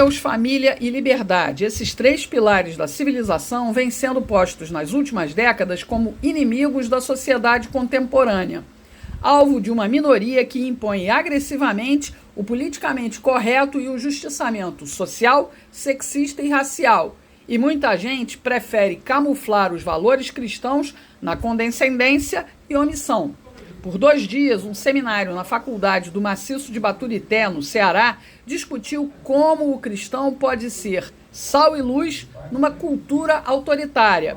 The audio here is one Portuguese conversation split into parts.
Deus, família e liberdade. Esses três pilares da civilização vêm sendo postos nas últimas décadas como inimigos da sociedade contemporânea, alvo de uma minoria que impõe agressivamente o politicamente correto e o justiçamento social, sexista e racial. E muita gente prefere camuflar os valores cristãos na condescendência e omissão. Por 2 dias, um seminário na Faculdade do Maciço de Baturité, no Ceará, discutiu como o cristão pode ser sal e luz numa cultura autoritária.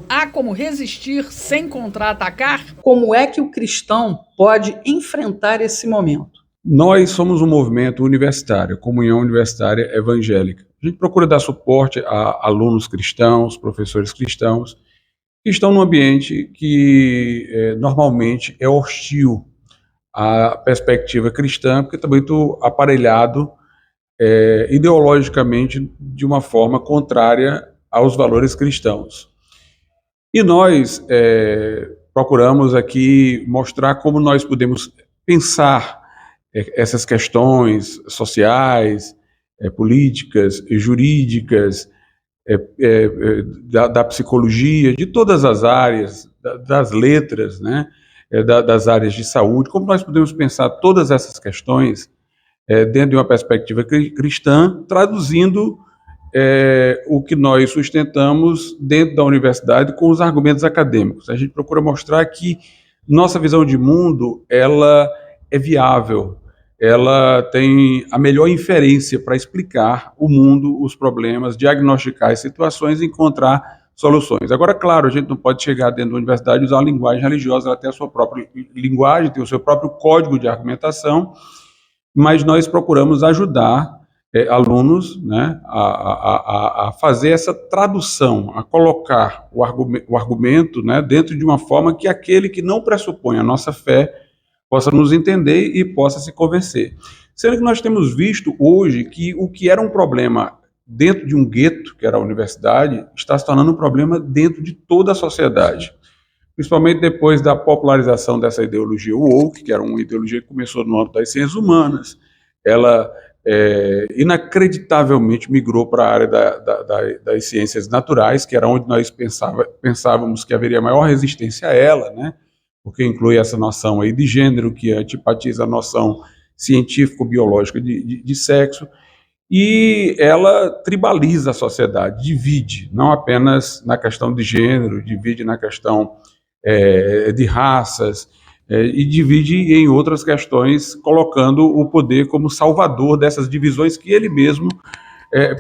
Há como resistir sem contra-atacar? Como é que o cristão pode enfrentar esse momento? Nós somos um movimento universitário, Comunhão Universitária Evangélica. A gente procura dar suporte a alunos cristãos, professores cristãos, que estão num ambiente que normalmente é hostil à perspectiva cristã, porque está muito aparelhado ideologicamente de uma forma contrária aos valores cristãos. E nós procuramos aqui mostrar como nós podemos pensar essas questões sociais, políticas, jurídicas, da psicologia, de todas as áreas, das letras, né, das áreas de saúde, como nós podemos pensar todas essas questões dentro de uma perspectiva cristã, traduzindo o que nós sustentamos dentro da universidade com os argumentos acadêmicos. A gente procura mostrar que nossa visão de mundo, ela é viável, ela tem a melhor inferência para explicar o mundo, os problemas, diagnosticar as situações e encontrar soluções. Agora, claro, a gente não pode chegar dentro da universidade e usar uma linguagem religiosa, ela tem a sua própria linguagem, tem o seu próprio código de argumentação, mas nós procuramos ajudar alunos, né, a fazer essa tradução, a colocar o argumento, né, dentro de uma forma que aquele que não pressupõe a nossa fé possa nos entender e possa se convencer. Sendo que nós temos visto hoje que o que era um problema dentro de um gueto, que era a universidade, está se tornando um problema dentro de toda a sociedade. Principalmente depois da popularização dessa ideologia woke, que era uma ideologia que começou no âmbito das ciências humanas, ela inacreditavelmente migrou para a área das ciências naturais, que era onde nós pensávamos que haveria maior resistência a ela, né? Porque inclui essa noção aí de gênero, que antipatiza a noção científico-biológica de sexo, e ela tribaliza a sociedade, divide, não apenas na questão de gênero, divide na questão de raças, e divide em outras questões, colocando o poder como salvador dessas divisões que ele mesmo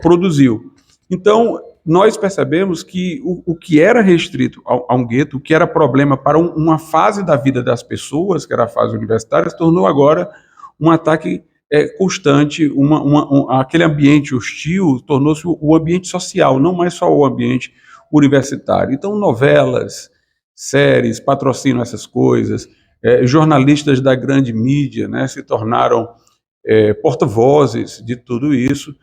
produziu. Então, nós percebemos que o que era restrito a um gueto, o que era problema para uma fase da vida das pessoas, que era a fase universitária, se tornou agora um ataque constante, aquele ambiente hostil tornou-se o ambiente social, não mais só o ambiente universitário. Então, novelas, séries patrocinam essas coisas, jornalistas da grande mídia, né, se tornaram porta-vozes de tudo isso,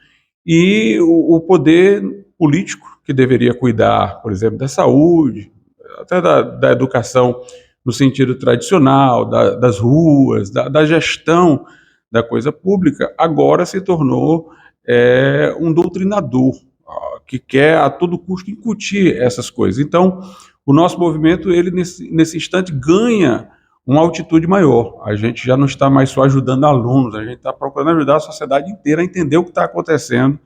e o poder político, que deveria cuidar, por exemplo, da saúde, até da educação no sentido tradicional, das ruas, da gestão da coisa pública, agora se tornou um doutrinador, que quer a todo custo incutir essas coisas. Então, o nosso movimento, ele nesse instante ganha uma altitude maior. A gente já não está mais só ajudando alunos, a gente está procurando ajudar a sociedade inteira a entender o que está acontecendo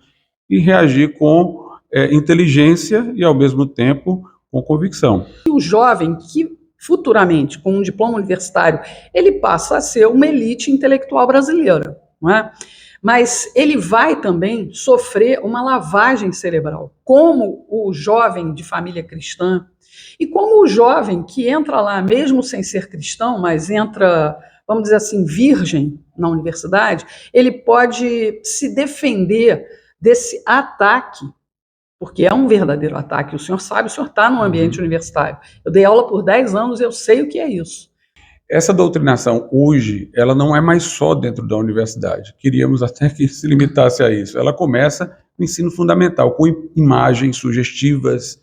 e reagir com inteligência e, ao mesmo tempo, com convicção. O jovem que futuramente, com um diploma universitário, ele passa a ser uma elite intelectual brasileira, não é? Mas ele vai também sofrer uma lavagem cerebral, como o jovem de família cristã e como o jovem que entra lá, mesmo sem ser cristão, mas entra, vamos dizer assim, virgem na universidade, ele pode se defender desse ataque, porque é um verdadeiro ataque. O senhor sabe, o senhor está num ambiente universitário. Eu dei aula por 10 anos, eu sei o que é isso. Essa doutrinação hoje, ela não é mais só dentro da universidade. Queríamos até que se limitasse a isso. Ela começa no ensino fundamental, com imagens sugestivas.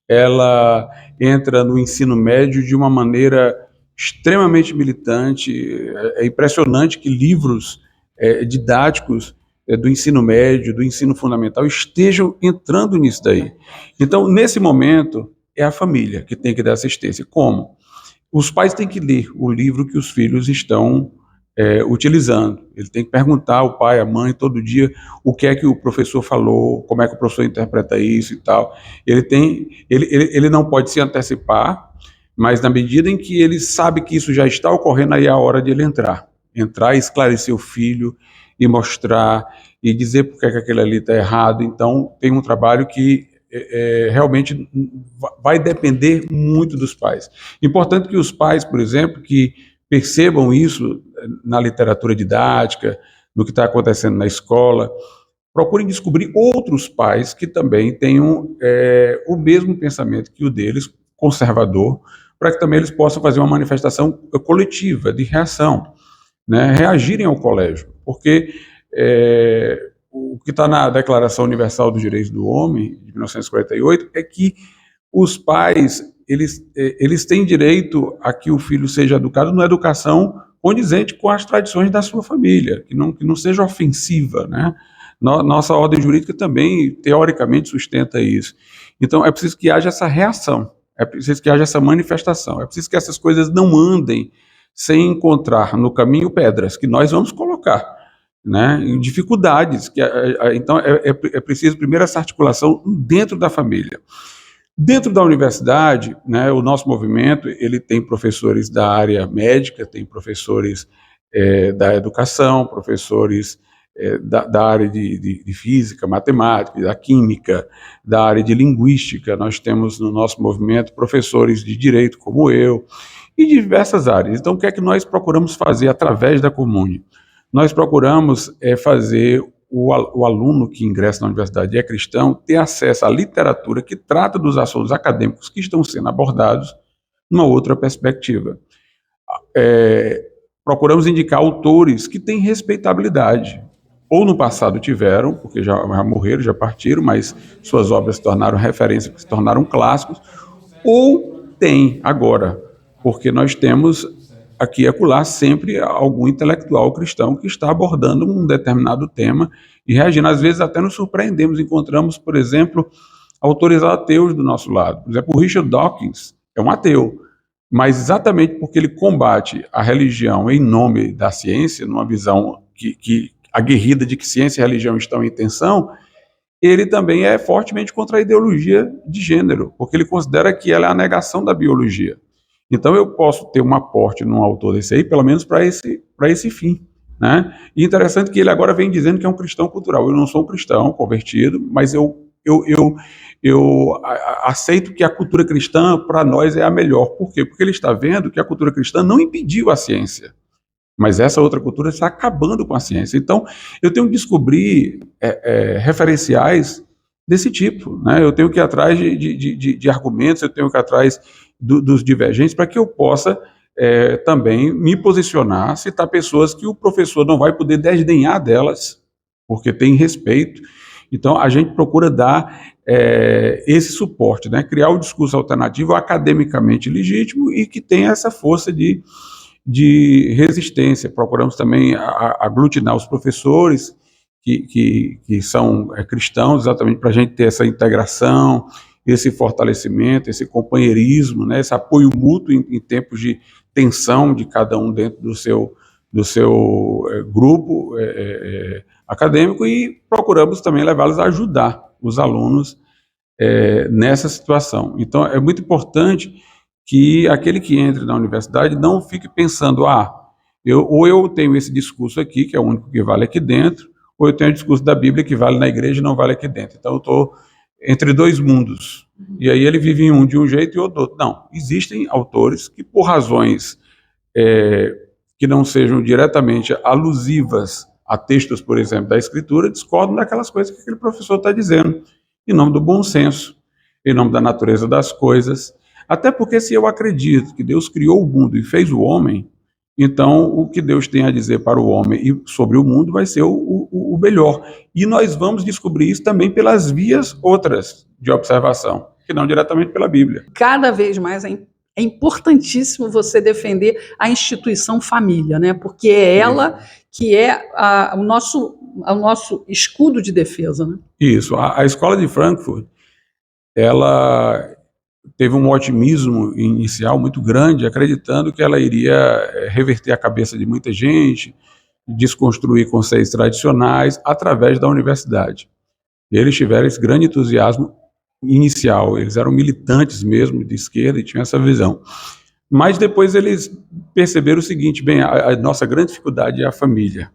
Ela entra no ensino médio de uma maneira extremamente militante. É impressionante que livros didáticos do ensino médio, do ensino fundamental, estejam entrando nisso daí. Então, nesse momento, é a família que tem que dar assistência. Como? Os pais têm que ler o livro que os filhos estão utilizando. Ele tem que perguntar ao pai, à mãe, todo dia, o que é que o professor falou, como é que o professor interpreta isso e tal. Ele não pode se antecipar, mas na medida em que ele sabe que isso já está ocorrendo, aí é a hora de ele entrar e esclarecer o filho, e mostrar, e dizer por que aquele ali está errado. Então, tem um trabalho que realmente vai depender muito dos pais. Importante que os pais, por exemplo, que percebam isso na literatura didática, no que está acontecendo na escola, procurem descobrir outros pais que também tenham o mesmo pensamento que o deles, conservador, para que também eles possam fazer uma manifestação coletiva de reação, né, reagirem ao colégio, porque o que está na Declaração Universal dos Direitos do Homem, de 1948, é que os pais, eles têm direito a que o filho seja educado numa educação condizente com as tradições da sua família, que não seja ofensiva, né? Nossa ordem jurídica também, teoricamente, sustenta isso. Então, é preciso que haja essa reação, é preciso que haja essa manifestação, é preciso que essas coisas não andem sem encontrar no caminho pedras, que nós vamos colocar, né, dificuldades. Então, é preciso, primeiro, essa articulação dentro da família. Dentro da universidade, né, o nosso movimento, ele tem professores da área médica, tem professores da educação, professores da área de física, matemática, da química, da área de linguística. Nós temos no nosso movimento professores de direito, como eu, e diversas áreas. Então, o que é que nós procuramos fazer através da Comune? Nós procuramos fazer o aluno que ingressa na universidade e é cristão ter acesso à literatura que trata dos assuntos acadêmicos que estão sendo abordados numa outra perspectiva. Procuramos indicar autores que têm respeitabilidade. Ou no passado tiveram, porque já morreram, já partiram, mas suas obras se tornaram referência, se tornaram clássicos, ou tem agora, porque nós temos aqui e acolá sempre algum intelectual cristão que está abordando um determinado tema e reagindo. Às vezes até nos surpreendemos, encontramos, por exemplo, autores ateus do nosso lado. Por exemplo, o Richard Dawkins é um ateu, mas exatamente porque ele combate a religião em nome da ciência, numa visão que aguerrida de que ciência e religião estão em tensão, ele também é fortemente contra a ideologia de gênero, porque ele considera que ela é a negação da biologia. Então eu posso ter um aporte num autor desse aí, pelo menos para esse fim, né? E interessante que ele agora vem dizendo que é um cristão cultural. Eu não sou um cristão convertido, mas eu aceito que a cultura cristã, para nós, é a melhor. Por quê? Porque ele está vendo que a cultura cristã não impediu a ciência, mas essa outra cultura está acabando com a ciência. Então, eu tenho que descobrir referenciais desse tipo, né? Eu tenho que ir atrás de argumentos, eu tenho que ir atrás dos divergentes, para que eu possa também me posicionar, citar pessoas que o professor não vai poder desdenhar delas, porque tem respeito. Então, a gente procura dar esse suporte, né? Criar um discurso alternativo academicamente legítimo e que tenha essa força de resistência. Procuramos também aglutinar os professores que são cristãos, exatamente para a gente ter essa integração, esse fortalecimento, esse companheirismo, né, esse apoio mútuo em tempos de tensão de cada um dentro do seu grupo acadêmico, e procuramos também levá-los a ajudar os alunos nessa situação. Então, é muito importante que aquele que entre na universidade não fique pensando, ou eu tenho esse discurso aqui, que é o único que vale aqui dentro, ou eu tenho o discurso da Bíblia que vale na igreja e não vale aqui dentro. Então eu estou entre dois mundos, e aí ele vive em um de um jeito e outro do outro. Não, existem autores que, por razões que não sejam diretamente alusivas a textos, por exemplo, da Escritura, discordam daquelas coisas que aquele professor está dizendo, em nome do bom senso, em nome da natureza das coisas. Até porque, se eu acredito que Deus criou o mundo e fez o homem, então o que Deus tem a dizer para o homem e sobre o mundo vai ser o melhor. E nós vamos descobrir isso também pelas vias outras de observação, que não diretamente pela Bíblia. Cada vez mais é importantíssimo você defender a instituição família, né? Porque é ela que é o nosso escudo de defesa, né? Isso. A escola de Frankfurt, ela teve um otimismo inicial muito grande, acreditando que ela iria reverter a cabeça de muita gente, desconstruir conceitos tradicionais através da universidade. Eles tiveram esse grande entusiasmo inicial, eles eram militantes mesmo de esquerda e tinham essa visão. Mas depois eles perceberam o seguinte, bem, a nossa grande dificuldade é a família,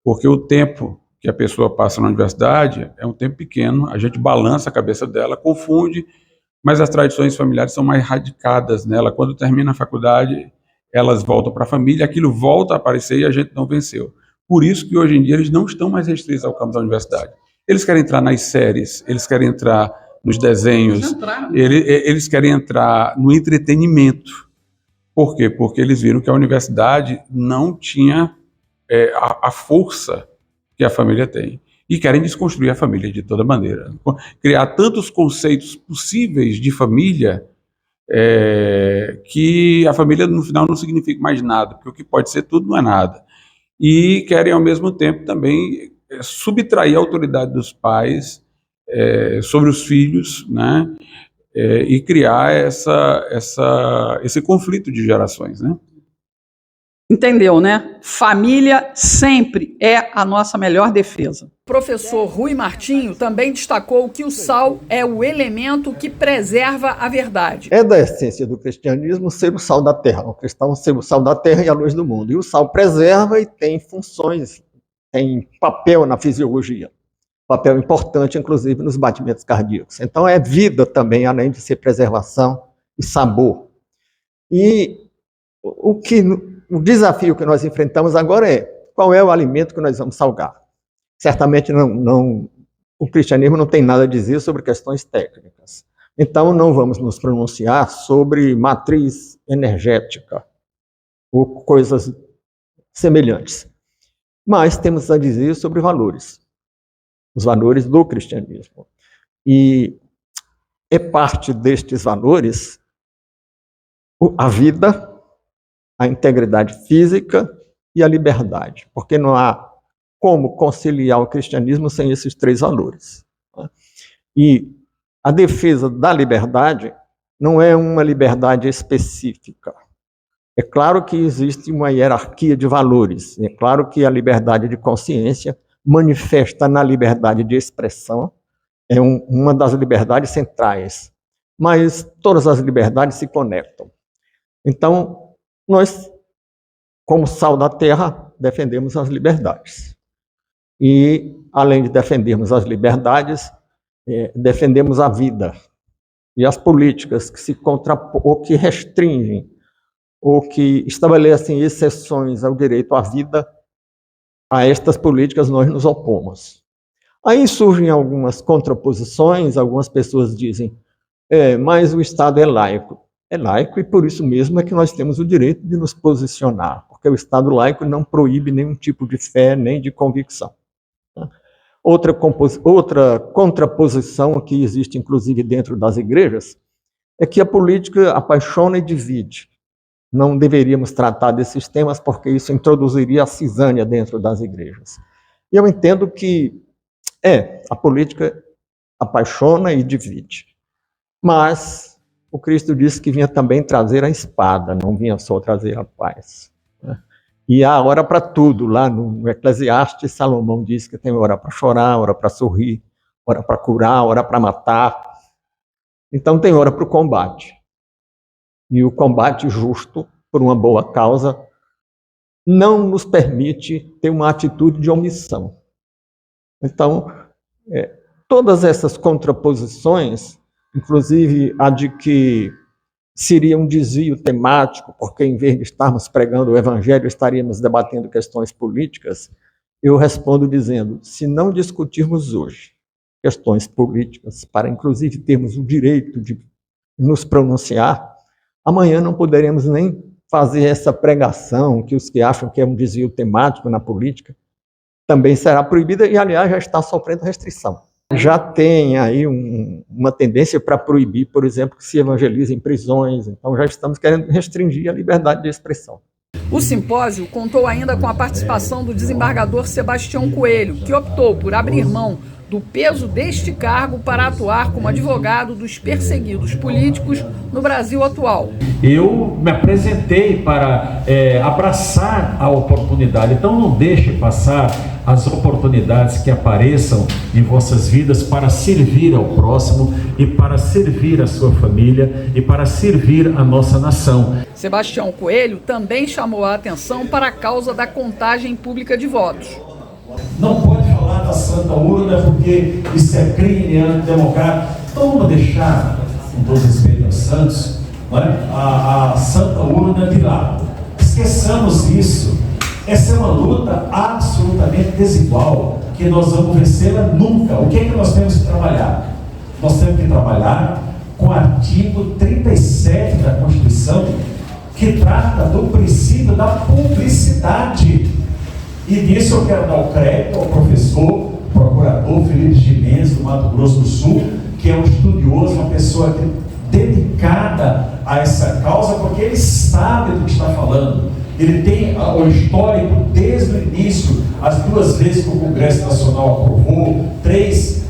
porque o tempo que a pessoa passa na universidade é um tempo pequeno, a gente balança a cabeça dela, confunde, mas as tradições familiares são mais radicadas nela. Quando termina a faculdade, elas voltam para a família, aquilo volta a aparecer e a gente não venceu. Por isso que hoje em dia eles não estão mais restritos ao campo da universidade. Eles querem entrar nas séries, eles querem entrar nos desenhos, eles querem entrar no entretenimento. Por quê? Porque eles viram que a universidade não tinha a força que a família tem. E querem desconstruir a família de toda maneira. Criar tantos conceitos possíveis de família que a família no final não significa mais nada, porque o que pode ser tudo não é nada. E querem ao mesmo tempo também subtrair a autoridade dos pais sobre os filhos, né? E criar esse conflito de gerações, né? Entendeu, né? Família sempre é a nossa melhor defesa. O professor Rui Martinho também destacou que o sal é o elemento que preserva a verdade. É da essência do cristianismo ser o sal da terra, o cristão ser o sal da terra e a luz do mundo. E o sal preserva e tem funções, tem papel na fisiologia, papel importante, inclusive, nos batimentos cardíacos. Então é vida também, além de ser preservação e sabor. E o desafio que nós enfrentamos agora é qual é o alimento que nós vamos salgar. Certamente o cristianismo não tem nada a dizer sobre questões técnicas. Então não vamos nos pronunciar sobre matriz energética ou coisas semelhantes. Mas temos a dizer sobre valores, os valores do cristianismo. E é parte destes valores a vida, a integridade física e a liberdade, porque não há como conciliar o cristianismo sem esses três valores. E a defesa da liberdade não é uma liberdade específica. É claro que existe uma hierarquia de valores, é claro que a liberdade de consciência manifesta na liberdade de expressão, é uma das liberdades centrais, mas todas as liberdades se conectam. Então, nós, como sal da terra, defendemos as liberdades. E, além de defendermos as liberdades, defendemos a vida. E as políticas que se contrapõem, ou que restringem, ou que estabelecem exceções ao direito à vida, a estas políticas nós nos opomos. Aí surgem algumas contraposições, algumas pessoas dizem, mas o Estado é laico. É laico e por isso mesmo é que nós temos o direito de nos posicionar, porque o Estado laico não proíbe nenhum tipo de fé nem de convicção. Outra contraposição que existe, inclusive, dentro das igrejas, é que a política apaixona e divide. Não deveríamos tratar desses temas porque isso introduziria a cisânia dentro das igrejas. E eu entendo que, a política apaixona e divide. Mas o Cristo disse que vinha também trazer a espada, não vinha só trazer a paz. E há hora para tudo. Lá no Eclesiastes, Salomão diz que tem hora para chorar, hora para sorrir, hora para curar, hora para matar. Então tem hora para o combate. E o combate justo, por uma boa causa, não nos permite ter uma atitude de omissão. Então, todas essas contraposições, inclusive a de que seria um desvio temático, porque em vez de estarmos pregando o evangelho, estaríamos debatendo questões políticas, eu respondo dizendo, se não discutirmos hoje questões políticas, para inclusive termos o direito de nos pronunciar, amanhã não poderemos nem fazer essa pregação, que os que acham que é um desvio temático na política, também será proibida e, aliás, já está sofrendo restrição. Já tem aí uma tendência para proibir, por exemplo, que se evangelize em prisões. Então já estamos querendo restringir a liberdade de expressão. O simpósio contou ainda com a participação do desembargador Sebastião Coelho, que optou por abrir mão do peso deste cargo para atuar como advogado dos perseguidos políticos no Brasil atual. Eu me apresentei para abraçar a oportunidade, então não deixe passar as oportunidades que apareçam em vossas vidas para servir ao próximo e para servir a sua família e para servir a nossa nação. Sebastião Coelho também chamou a atenção para a causa da contagem pública de votos. Não pode falar da Santa Urna porque isso é crime, é antidemocrático. Então vamos deixar, com todo respeito aos santos, não é? a Santa Urna de lado. Esqueçamos isso. Essa é uma luta absolutamente desigual, que nós vamos vencê-la nunca. O que é que nós temos que trabalhar? Nós temos que trabalhar com o artigo 37 da Constituição, que trata do princípio da publicidade. E disso eu quero dar o crédito ao professor, procurador Felipe Gimenez, do Mato Grosso do Sul, que é um estudioso, uma pessoa dedicada a essa causa, porque ele sabe do que está falando. Ele tem o histórico desde o início, as 2 vezes que o Congresso Nacional aprovou, 3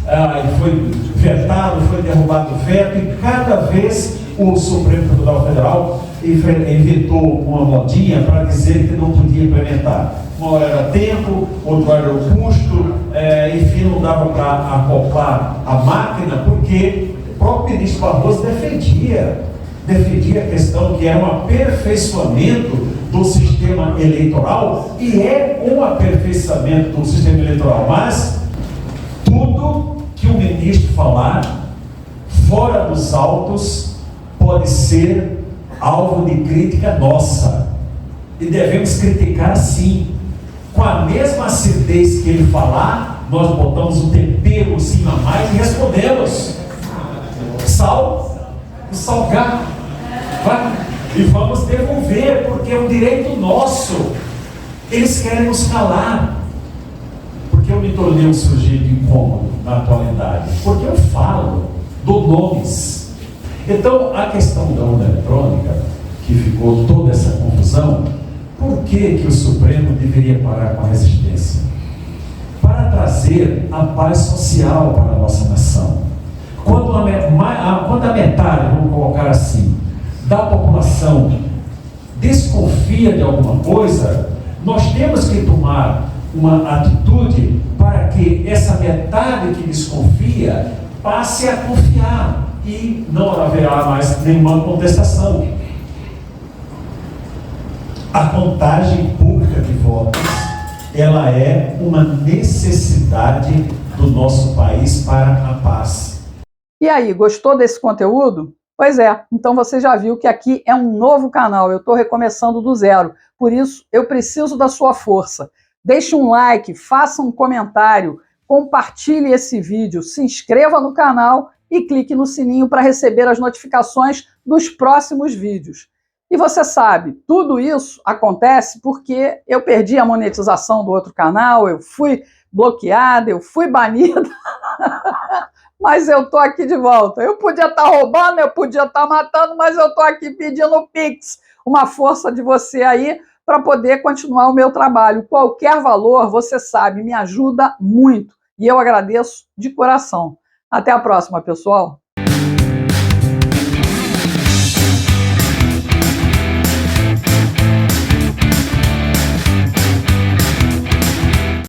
foi vetado, foi derrubado o veto, e cada vez o Supremo Tribunal Federal inventou uma modinha para dizer que não podia implementar. Uma hora era tempo, outra hora era o custo, enfim, não dava para acoplar a máquina, porque o próprio ministro Barroso defendia a questão que era um aperfeiçoamento do sistema eleitoral, e é um aperfeiçoamento do sistema eleitoral, mas tudo que o ministro falar fora dos autos pode ser alvo de crítica nossa, e devemos criticar sim, com a mesma acidez que ele falar, nós botamos um tempero em cima a mais e respondemos salgar, e vamos devolver, porque é um direito nosso. Eles querem nos calar, porque eu me tornei um sujeito incômodo na atualidade, porque eu falo, dou nomes. Então a questão da urna eletrônica, que ficou toda essa confusão, por que o Supremo deveria parar com a resistência? Para trazer a paz social para a nossa nação. Quando a metade, vamos colocar assim, da população desconfia de alguma coisa, nós temos que tomar uma atitude para que essa metade que desconfia passe a confiar, e não haverá mais nenhuma contestação. A contagem pública de votos, ela é uma necessidade do nosso país para a paz. E aí, gostou desse conteúdo? Pois é, então você já viu que aqui é um novo canal, eu estou recomeçando do zero, por isso eu preciso da sua força. Deixe um like, faça um comentário, compartilhe esse vídeo, se inscreva no canal e clique no sininho para receber as notificações dos próximos vídeos. E você sabe, tudo isso acontece porque eu perdi a monetização do outro canal, eu fui bloqueada, eu fui banida, mas eu tô aqui de volta. Eu podia estar roubando, eu podia estar matando, mas eu tô aqui pedindo Pix, uma força de você aí para poder continuar o meu trabalho. Qualquer valor, você sabe, me ajuda muito e eu agradeço de coração. Até a próxima, pessoal!